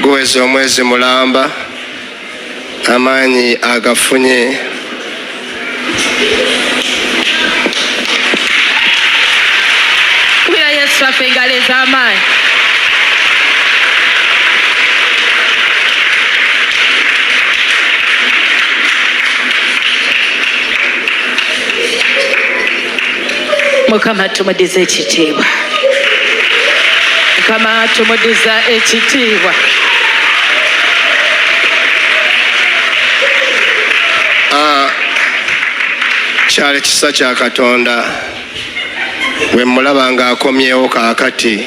guweze omwezi mulamba amaanyi agafunye kubira Yesu affe engalo ez'amaanyi. Mukama tumudize ekitiibwa. Mukama tumudiza ekitiibwa. Kyali kisa kya Katonda bwe mulaba ng'akomyewo kaakati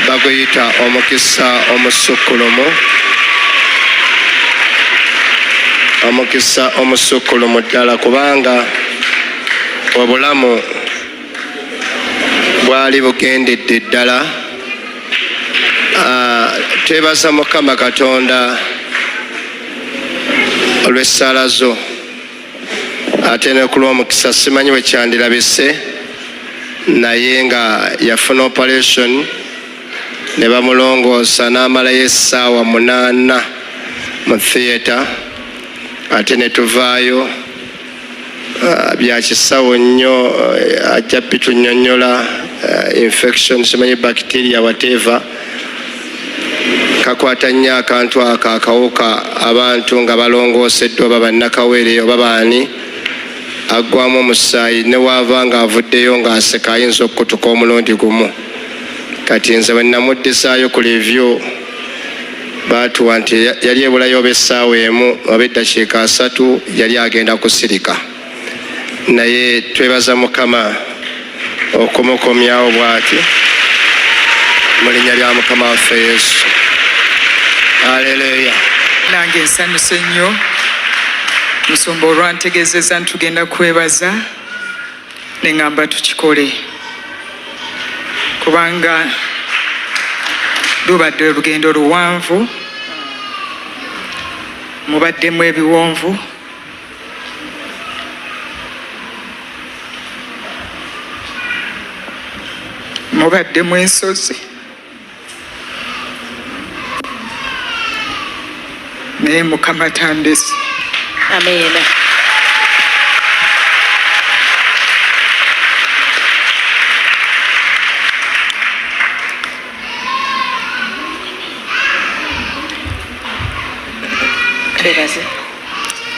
baguyita omukisa omusukkulumu. Omukisa omusukkulumu ddala kubanga obulamu bwali bugendedde ddala. Twebaza Mukama Katonda olw'essaala zo ate ne ku lw'omukisa simanyi bwe kyandirabise naye nga yafuna operation ne bamulongoosa n'amalayo essaawa 8 mu theatre ate ne tuvaayo. Bya kisawo nnyo, ajja bitunyonnyola infection simanyi bacteria whatever kakwata nnyo akantu ako akawuka abantu nga balongooseddwa oba bannakawere oba baani aggwamu omusaayi ne waava ng'avuddeyo ng'aseka ayinza okukutuka omulundi gumu. Kati nze bwe namuddisaayo ku review baatuwa nti yali ebulayo oba essaawa emu oba eddakiika 3 yali agenda kusirika. Naye twebaza Mukama okumukomyawo bw'ati mu linnya lya Mukama waffe Yesu. Haleluya. Nange nsanyuse nnyo Musumba olwantegeezezza ntugenda kwebaza ne ngamba tukikole kubanga lubadde olugendo luwanvu, mubaddemu ebiwonvu, mubaddemu ensozi, naye Mukama tandese. Amen.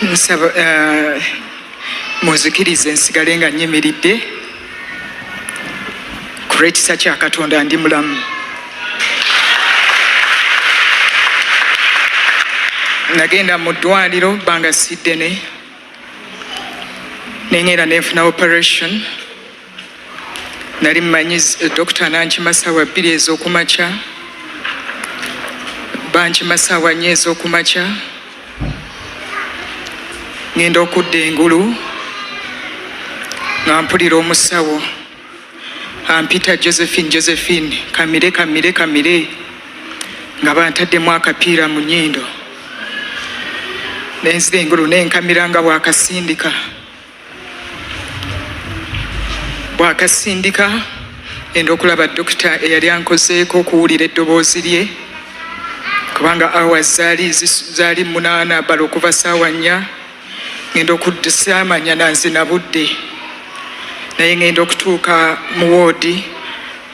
Nsaba muzikirize nsigale nga nyimiridde ku lw'ekisa kya Katonda ndi mulamu. Nagenda mu ddwaliro bbanga si ddene nengenda nenfuna operation. Nali mmanyi dokita nankima ssaawa 2 ez'okumakya, bankima ssaawa 4 ez'okumakya. Ngenda okudda engulu nga mpulira omusawo ampita Josephine kamire nga bantaddemu akapiira mu nnyindo. Nenzira engulu nenkamira nga bwakasindika enda okulaba dokita eyali ankozeeko okuwulira eddoboozi lye kubanga hours zaali 8 bala okuva ssaawa 4. Ngenda okudda saamanya nanze nabudde naye ngenda okutuuka mu woodi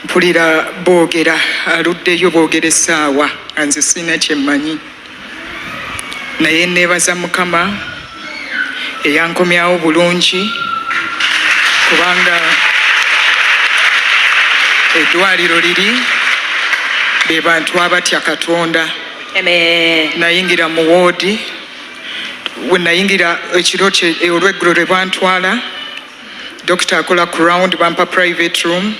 mpulira boogera aluddeyo boogera essaawa nga nze sirina kyemmanyi. Naye neebaza Mukama eyankomyawo bulungi kubanga eddwaliro liri be bantu abatya Katonda. Nayingira mu woodi, we nayingira ekiro olw'eggulo lwe bantwala, dokita akola ku round bampa private room,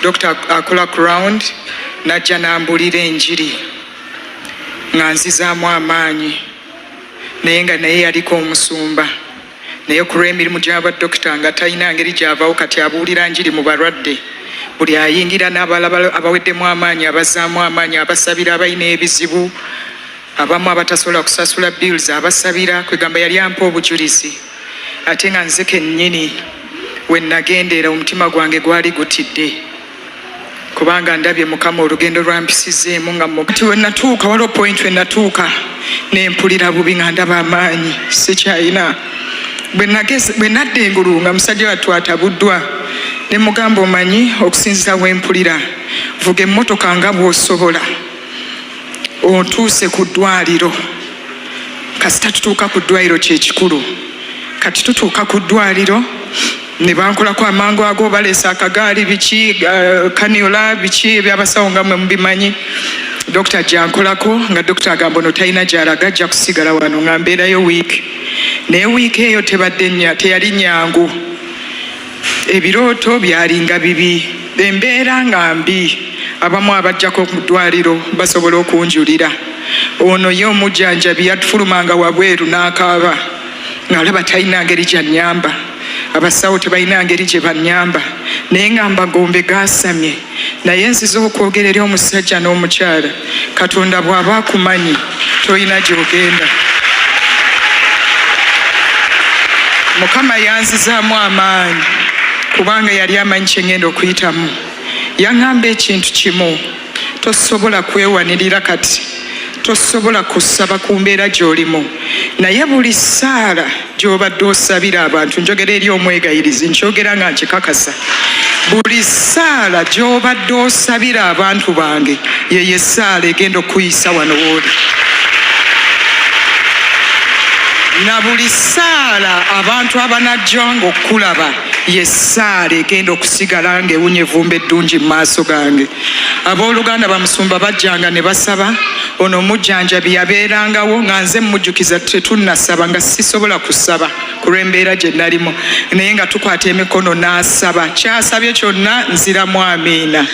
dokita akola ku round najja n'ambulira enjiri nga nzizaamu amaanyi naye nga naye yaliko omusumba. Naye ku lw'emirimu gy'abadokita nga talina ngeri gy'avaawo kati abuulira njiri mu balwadde. Buli ayingira n'abalala abaweddemu amaanyi, abazaamu amaanyi, abasabira abalina ebizibu, abamu abatasobola kusasula bills abasabira. Kwegamba yali ampa obujulizi. Ate nga nze kennyini we nagendeera omutima gwange gwali gutidde kubanga ndabye Mukama olugendo lwampisizeemu nga kati we natuuka waliwo point we natuuka nempulira bubi nga ndaba amaanyi sikyayina. Bwe nadda engulu nga musajja wattu atabuddwa ne mugamba omanyi okusinziira wempulira vuga emmotoka nga bw'osobola ontuuse ku ddwaliro. Kasita tutuuka ku ddwaliro kyekikulu. Kati tutuuka ku ddwaliro ne bankolako amangu ago baleesa akagaali biki kaniola biki ebyabasawo nga mwe mubimanyi. Dokita gyankolako nga dokita agamba ono talina gy'alaga ajja kusigala wano nga mbeerayo wiiki. Naye wiiki eyo teyali nyangu. Ebirooto byalinga bibi, embeera nga mbi. Abamu abajjako mu ddwaliro basobola okunjulira. Ono ye omujjanjabi yatufulumanga wabweru n'akaaba ng'alaba talina ngeri gy'annyamba. Abasawo tebalina ngeri gye bannyamba. Naye nga mbagombe gaasamye. Naye nziza okwogera eri omusajja n'omukyala, Katonda bw'aba akumanyi tolina gy'ogenda. Mukama yanzizaamu amaanyi kubanga yali amanyi kye ngenda okuyitamu. Yaŋŋamba ekintu kimu, tosobola kwewanirira kati, tosobola kusaba ku mbeera gy'olimu. Naye buli ssaala gy'obadde osabira abantu, njogera eri omwegayirizi, nkyogera nga nkikakasa, buli ssaala gy'obadde osabira abantu bange yeye ssaala egenda okuyisa wano w'oli. Na buli ssaala abantu abanajjanga okukulaba ye ssaala egenda okusigala ng'ewunya evumba eddungi mu maaso gange. Abooluganda bamusumba bajjanga ne basaba, ono omujjanjabi yabeerangawo nga nze mmujjukiza tetunnasaba nga sisobola kusaba ku lw'embeera gye nalimu, naye nga tukwata emikono n'asaba. Kyasabye kyonna nziramu amiina.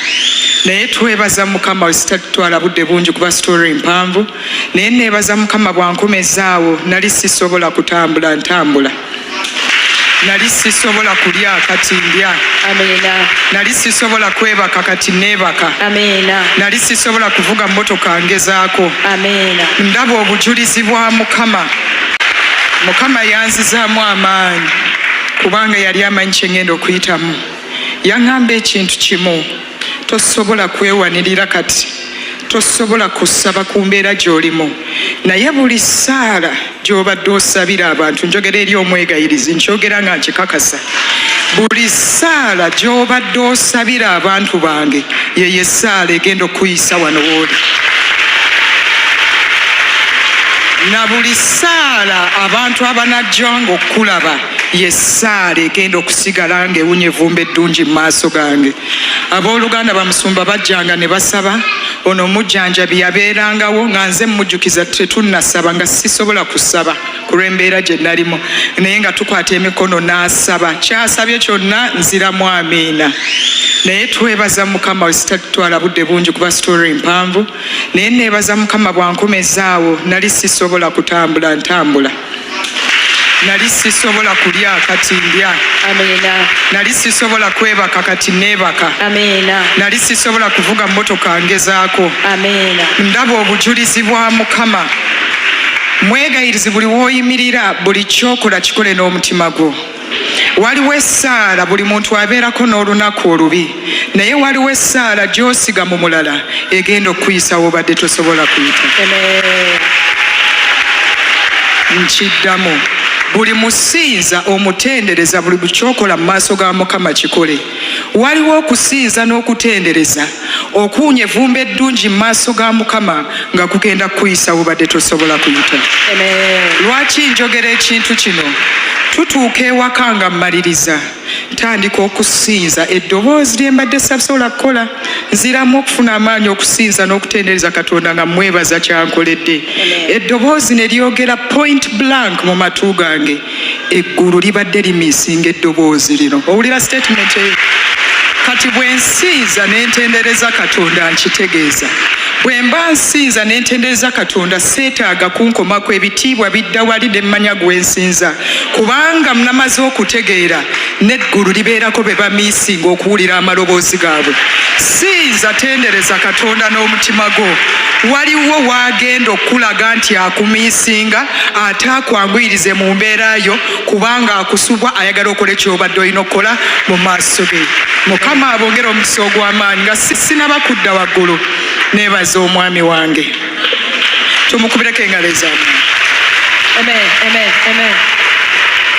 Naye twebaza Mukama we sitatutwala budde bungi kuba sitori mpanvu, naye neebaza Mukama bwankomezaawo nali sisobola kutambula ntambula. Nali sisobola kulya kati ndya. Amiina. Nali sisobola kwebaka kati neebaka. Amiina. Nali sisobola kuvuga mmotoka ngezaako. Amiina. Ndaba obujulizi bwa Mukama. Mukama yanzizaamu amaanyi kubanga yali amanyi kye ngenda okuyitamu. Yaŋŋamba ekintu kimu, tosobola kwewanirira kati, tosobola kusaba ku mbeera gy'olimu. Naye buli ssaala gy'obadde osabira abantu, njogera eri omwegayirizi, nkyogera nga nkikakasa, buli ssaala gy'obadde osabira abantu bange yeye ssaala egenda okuyisa wano w'oli. Na buli ssaala abantu abanajjanga okukulaba ye ssaala egenda okusigala ng'ewunya evumba eddungi mu maaso gange. Abooluganda bamusumba bajjanga ne basaba, ono omujjanjabi yabeerangawo nga nze mmujjukiza tetunnasaba nga sisobola kusaba ku lw'embeera gye nalimu, naye nga tukwata emikono n'asaba. Kyasabye kyonna nziramu amiina. Naye twebaza Mukama we sitatutwala budde bungi kuba sitori mpanvu, naye neebaza Mukama bwankomezaawo nali sisobola kutambula ntambula. Nali sisobola kulya kati ndya. Amiina. Nali sisobola kwebaka kati neebaka. Amiina. Nali sisobola kuvuga mmotoka ngezaako. Amiina. Ndaba obujulizi bwa Mukama. Mwegayirizi buli w'oyimirira, buli kyokola kikole n'omutima gwo. Waliwo essaala buli muntu abeerako n'olunaku olubi, naye waliwo essaala gy'osiga mu mulala egenda okuyisa w'obadde tosobola kuyita. Nkiddamu, buli musinza omutendereza buli kyokola mu maaso ga Mukama kikole. Waliwo okusinza n'okutendereza okuwunya evumba eddungi mu maaso ga Mukama nga kugenda kuyisa w'obadde tosobola kuyita. Lwaki njogera ekintu kino? Tutuuka ewaka nga mmaliriza ntandika okusinza, eddoboozi lye mbadde sasobola kukola, nziramu okufuna amaanyi okusinza n'okutendereza Katonda nga mwebaza kyankoledde. Eddoboozi ne lyogera point blank mu matu gange, eggulu libadde limiisinga eddoboozi lino. Owulira statement eyo? Kati bwe nsinza ne ntendereza Katonda nkitegeeza, bwe mba nsinza ne ntendereza Katonda seetaaga kunkomako ebitiibwa bidda wali ne mmanya gwe nsinza kubanga namaze okutegeera n'eggulu libeerako be bamiisinga okuwulira amaloboozi gaabwe. Sinza tendereza Katonda n'omutima gwo. Waliwo waagenda okulaga nti akumiisinga ate akwanguyirize mu mbeera yo kubanga akusubwa ayagala okola ky'obadde olina okukola mu maaso ge. Mukama abongera omukisa ogw'amaanyi nga sinaba kudda waggulu. Neebaza omwami wange. Tumukubireko engalo ez'amaanyi. Amen, amen, amen.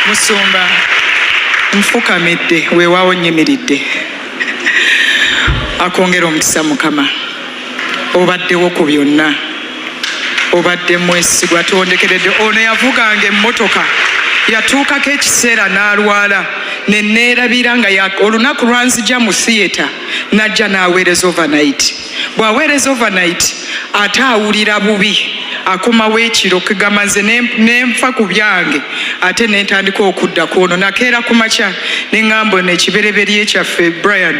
Musumba nfukamidde weewaawo nnyimiridde. Akwongera omukisa Mukama. Obaddewo ku byonna. Obadde mwesigwa tondekeredde. Ono yavuganga emmotoka yatuukako ekiseera n'alwala ne neerabira nga olunaku lwanzija mu theatre najja n'aweereza overnight. Bw'aweereza overnight ate awulira bubi akomawo ekiro kegamaze nenfa ku byange ate nentandika okudda ku ono nakeera ku makya neŋŋamba ono ekibereberye kyaffe Brian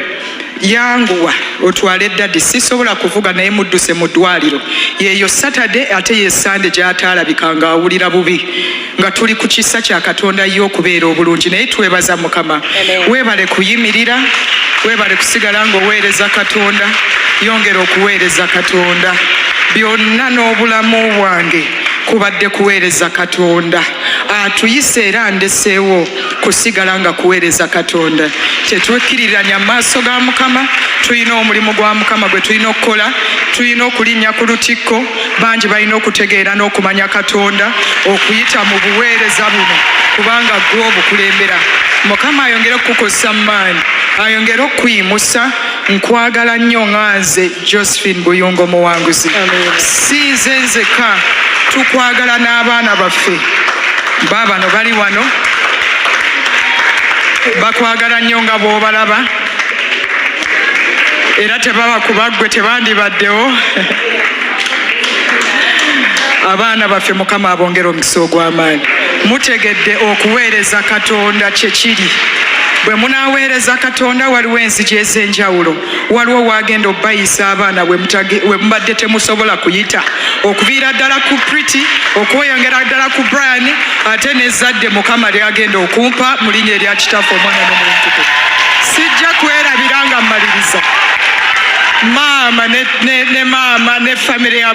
yanguwa otwale eddadi sisobola kuvuga naye mudduse mu ddwaliro. Yeeyo Saturday ate ye Sunday gy'ataalabika nga awulira bubi nga tuli ku kisa kya Katonda ye okubeera obulungi. Naye twebaza Mukama. Weebale kuyimirira, weebale kusigala ng'oweereza Katonda, yongera okuweereza Katonda. Byonna n'obulamu bwange kubadde kuweereza Katonda. Atuyise era ndeseewo kusigala nga kuweereza Katonda. Tetwekkiriranya mu maaso ga Mukama. Tulina omulimu gwa Mukama gwe tulina okukola. Tulina okulinnya ku lutikko. Bangi balina okutegeera n'okumanya Katonda okuyita mu buweereza buno kubanga gwe obukulembera. Mukama ayongere okukukozesa mu maanyi, ayongere okuyimusa. Nkwagala nnyo nganze Josephine Buyungo muwanguzi. Si nze nzekka, tukwagala n'abaana baffe baabano bali wano bakwagala nnyo nga bw'obalaba era tebaba kubaggwe tebandibaddewo. Abaana baffe Mukama abongera omukisa ogw'amaanyi. Mutegedde okuweereza Katonda kye kiri. Bwe munaaweereza Katonda waliwo enzigi ez'enjawulo. Waliwo waagenda obbayisa abaana we mubadde temusobola kuyita. Okuviira ddala ku Pretty, okweyongera ddala ku Brian, ate n'ezzadde Mukama lyagenda okumpa mu linnya erya Kitaffe Omwana n'Omwoyo Omutukuvu. Sijja kwerabira nga mmaliriza. Maama ne maama ne famire ya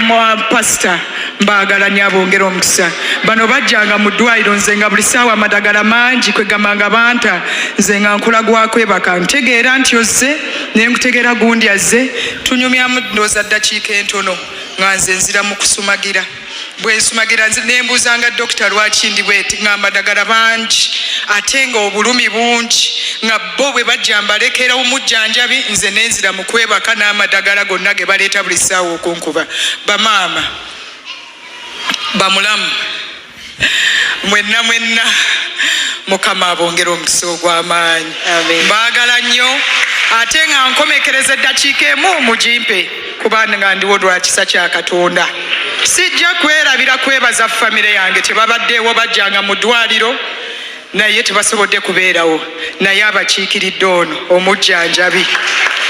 pasita mbaagala nnyo abongera omukisa. Bano bajjanga mu ddwaliro nze nga buli ssaawa amadagala mangi kwegamanga banta nze nga nkula gwakwebaka ntegeera nti ozze naye nkutegeera gundi azze tunyumyamu ndooza ddakiika entono nga nze nzira mu kusumagira. Bwe nsumagira nembuuzanga dokita lwaki ndi bweti nga amadagala bangi ate nga obulumi bungi nga bo bwe bajja mbalekera omujjanjabi nze nenzira mu kwebaka n'amadagala gonna ge baleeta buli ssaawa okunkuba. Bamaama bamulamu mwenna Mukama abongera omukisa ogw'amaanyi. Mbaagala nnyo ate nga nkomekereza eddakiika emu mugimpe kubanga ndiwo lwa kisa kya Katonda. Sijja kwerabira kwebaza famire yange tebabaddeewo bajjanga mu ddwaliro naye tebasobodde kubeerawo naye abakiikiridde ono omujjanjabi.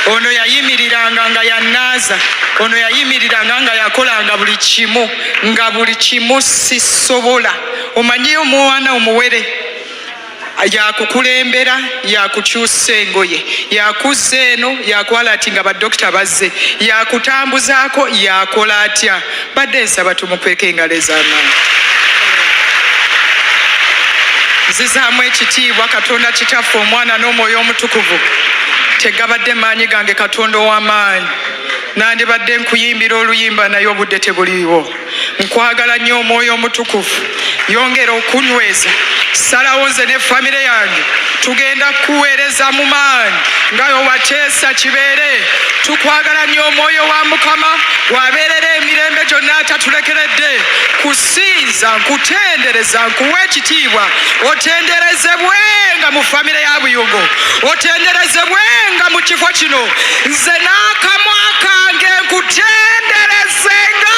Ono yayimiriranga nga yannaaza, ono yayimiriranga nga yakolanga buli kimu nga buli kimu sisobola. Omanyi omwana omuwere yakukulembera yakukyusa engoye yakuzza eno yakwala ati nga badokita bazze yakutambuzaako yakola atya. Badde nsaba tumukweko engalo ez'amaanyi. Nzizaamu ekitiibwa Katonda Kitaffe Omwana n'Omwoyo Omutukuvu. Tegabadde maanyi gange Katonda ow'amaanyi. Nandibadde nkuyimbira oluyimba naye obudde tebuliiwo. Nkwagala nnyo Omwoyo Omutukuvu. Yongera okunyweza. Salawo nze ne famire yange tugenda kuweereza mu maanyi ngayo wateesa kibeere. Tukwagala nnyo Omwoyo wa Mukama wabeerera emirembe gyonna atatulekeredde. Kusinza, nkutendereza, nkuwa ekitiibwa. Otenderezebwenga mu famire ya Buyungo. Otenderezebwenga mu kifo kino. Nze n'akamwa kange nkutenderezenga.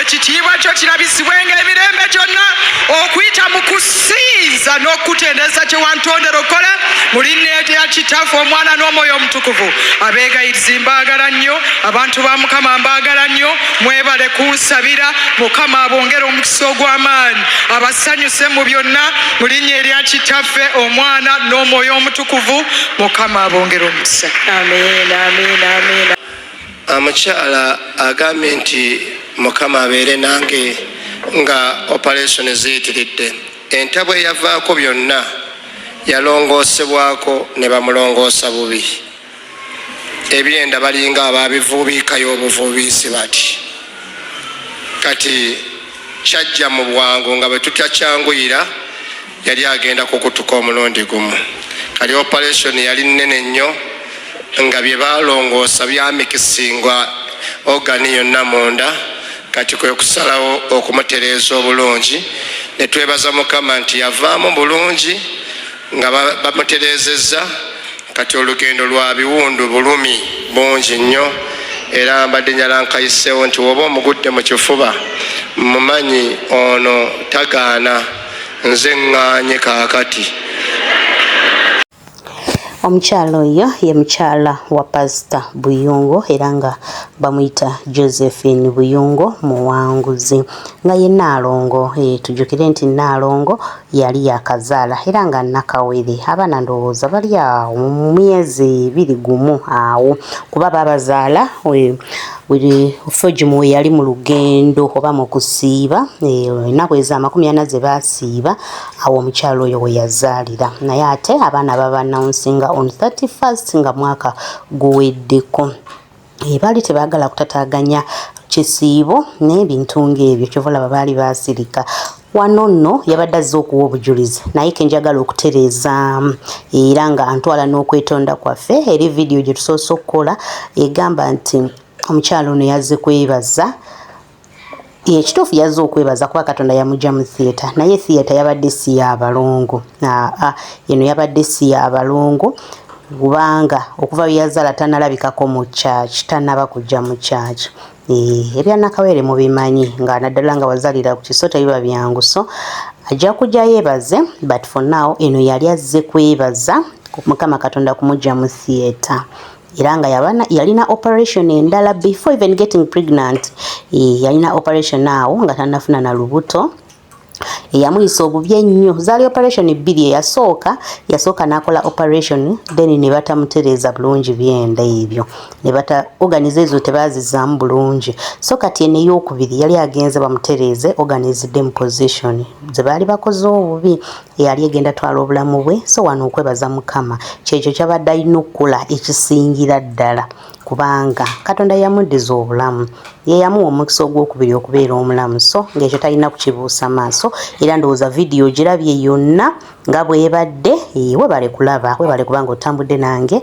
Ekitiibwa kyo kirabisibwenga emirembe gyonna okuyita mu kusinza n'okutendeza kye wantondera okola mu linnya lya Kitaffe, Omwana n'Omwoyo Omutukuvu. Abeegayiriza mbaagala nnyo, abantu ba Mukama mbaagala nnyo, mwebale kunsabira. Mukama abongere omukisa ogw'amaanyi, abasanyuse mu byonna mu linnya lya Kitaffe, Omwana n'Omwoyo Omutukuvu. Mukama abongere omukisa. Amen, amen, amen. Omukyala agambye nti Mukama abeere nange nga operation ziyitiridde. Entabwe eyavaako byonna yalongoosebwako ne bamulongoosa bubi. Ebyenda balinga abaabivuubiikayo obuvuubiisi bati. Kati kyajja mu bwangu nga bwe tutakyanguyira yali agenda kukutuka omulundi gumu. Kali operation yali nnene nnyo nga bye baalongoosa byamikisingwa ogani yonna munda. Kati kwe kusalawo okumutereeza obulungi. Ne twebaza Mukama nti yavaamu bulungi nga bamutereezezza. Kati olugendo lwa biwundu bulumi bungi nnyo, era mbadde njala nkayiseewo nti woba omugudde mu kifuba mumanyi ono tagaana, nze ŋŋaanye kaakati. Omukyala oyo ye mukyala wa Pastor Buyungo era nga bamuyita Josephine Buyungo Muwanguzi nga ye Naalongo. Tujjukire nti Naalongo yali yakazaala era nga nakawere. Abaana ndowooza bali awo mu myezi 21 awo kuba babazaala Fojimu we yali mu lugendo oba mu kusiiba ennaku ezo 40 ze baasiiba awo omukyala oyo we yazaalira. Naye ate abaana babanawunsinga on 31st nga mwaka guweddeko. Baali tebaagala kutataaganya kisiibo n'ebintu ng'ebyo, kyova olaba baali baasirika. Wano nno yabadde azze okuwa obujulizi naye ke njagala okutereezaamu era nga antwala n'okwetonda kwaffe eri vidiyo gye tusoose okukola egamba nti omukyalo ono yazze kwebaza. Ekituufu yazze okwebaza kuba Katonda yamugya mu theatre, naye theatre yabadde si y'abalongo. Eno yabadde si y'abalongo kubanga okuva bye yazaala tannalabikako mu church, tannaba kujja mu church. Ebya Nakawere mubimanyi nga naddala nga wazaalira ku kisota biba byangu, so ajja kujja yeebaze, but for now eno yali azze kwebaza Mukama Katonda kumugya mu theatre. Era nga yalina operation endala before even getting pregnant. Yalina operation awo nga tannafuna na lubuto. Yamuyisa obubi ennyo. Zaali operation 2 yasooka n'akola operation then ne batamutereeza bulungi byenda ebyo. Ne bata organize ezo tebaazizaamu bulungi. So kati eno ey'okubiri yali agenze bamutereeze organized them position. Ze baali bakoze obubi yali egenda twala obulamu bwe. So wano okwebaza Mukama kyekyo kyabadde alina okukola ekisingira ddala kubanga Katonda yamuddiza obulamu. Ye yamuwa omukisa ogwokubiri okubeera omulamu. So ng'ekyo talina kukibuusa maaso era ndowooza vidiyo girabye yonna nga bwebadde. Webale kulaba, webale kubanga otambudde nange.